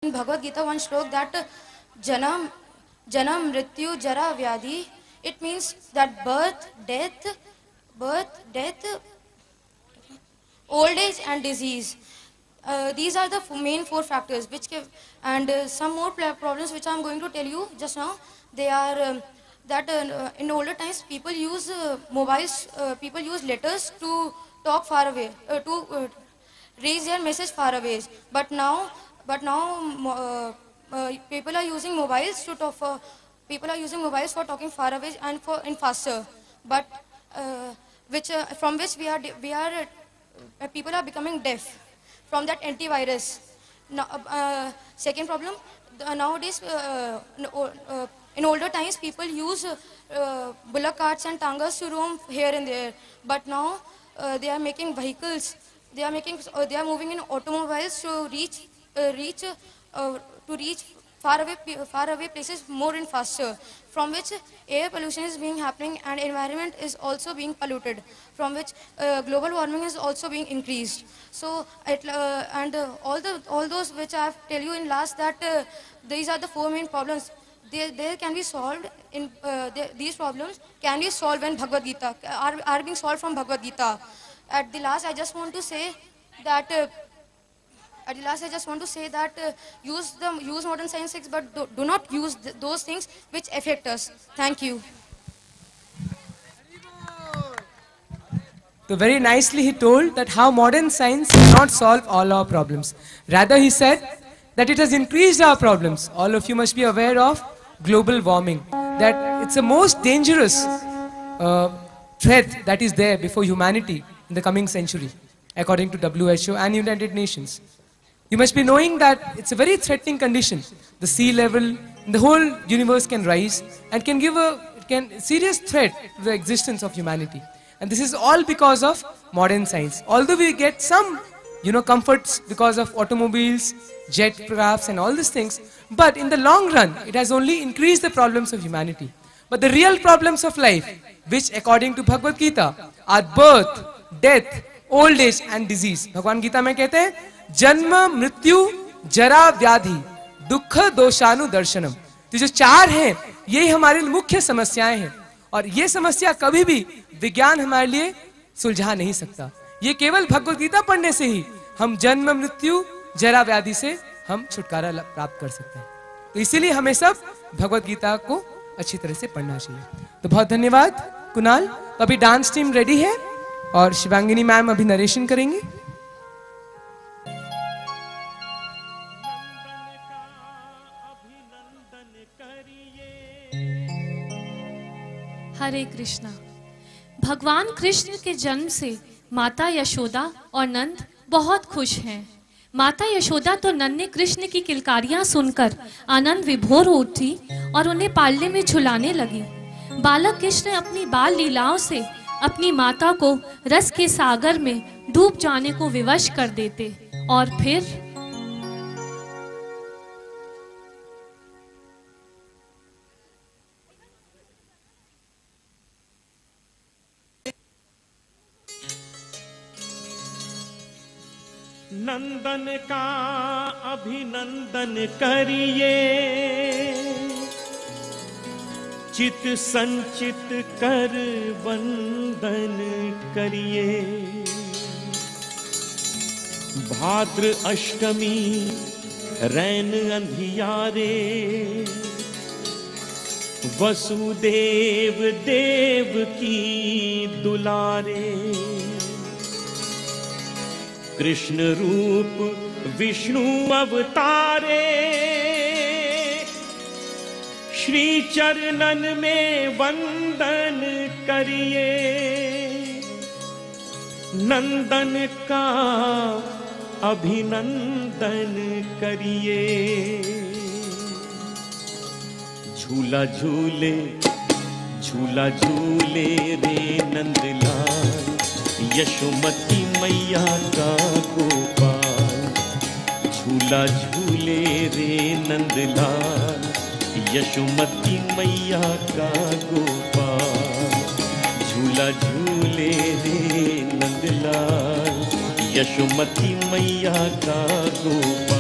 in Bhagavad Gita one slok that janam, mrityu, jara, vyadhi. It means that birth, death, old age and disease. These are the main four factors which give, and some more problems which I am going to tell you just now. They are that in older times people use mobiles, people use letters to talk far away, to raise their message far away. But now people are using mobiles to talk for. People are using mobiles for talking far away and for in faster. But from which people are becoming deaf from that antivirus. Now, second problem, nowadays in older times people use bullock carts and tangas to roam here and there, but now they are making vehicles. They are moving in automobiles to reach far away places more and faster, from which air pollution is being happening and environment is also being polluted, from which global warming is also being increased. So all those which I have tell you in last, that these are the four main problems. They can be solved in these problems can be solved when Bhagavad Gita are being solved from Bhagavad Gita. At the last, I just want to say that use modern science, but do not use those things which affect us. Thank you. So very nicely he told that how modern science cannot solve all our problems. Rather, he said that it has increased our problems. All of you must be aware of global warming, that it's the most dangerous threat that is there before humanity in the coming century, according to WHO and United Nations. You must be knowing that it's a very threatening condition. The sea level in the whole universe can rise and can give a serious threat to the existence of humanity. And this is all because of modern science. Although we get some, comforts because of automobiles, jet crafts and all these things, but in the long run, it has only increased the problems of humanity. But the real problems of life, which according to Bhagavad Gita, are birth, death, old age and disease. Bhagwan Gita में कहते हैं, जन्म, मृत्यु, जरा, व्याधि, दुख, दोषानु दर्शनम. तो जो चार हैं, यही हमारी मुख्य समस्याएं हैं. और ये समस्या कभी भी विज्ञान हमारे लिए सुलझा नहीं सकता. ये केवल भगवद गीता पढ़ने से ही हम जन्म, मृत्यु, जरा, व्याधि से हम छुटकारा प्राप्त कर सकते हैं. तो इसीलिए हमें सब भगवद गीता को अच्छी तरह से पढ़ना चाहिए. तो बहुत धन्यवाद कुणाल. तो अभी डांस टीम रेडी है और शिवांगिनी मैम अभी नरेशन करेंगी. हरे कृष्णा. भगवान कृष्ण के जन्म से माता यशोदा और नंद बहुत खुश हैं. माता यशोदा तो नन्हे कृष्ण की किलकारियां सुनकर आनंद विभोर हो उठी और उन्हें पालने में झुलाने लगी. बालक कृष्ण अपनी बाल लीलाओं से अपनी माता को रस के सागर में डूब जाने को विवश कर देते और फिर नंदन का अभिनंदन करिए, चित संचित कर वंदन करिए. भाद्र अष्टमी रैन अंधियारे, वसुदेव देव की दुलारे. कृष्ण रूप विष्णु अवतारे, श्री चरणन में वंदन करिए. नंदन का अभिनंदन करिए. झूला झूले झूला झूले रे नंदलाल, यशोमती मैया का गोपाल. झूला झूले रे नंदलाल, यशोमती मैया का गोपाल. झूला झूले रे नंदलाल, यशोमती मैया का गोपाल.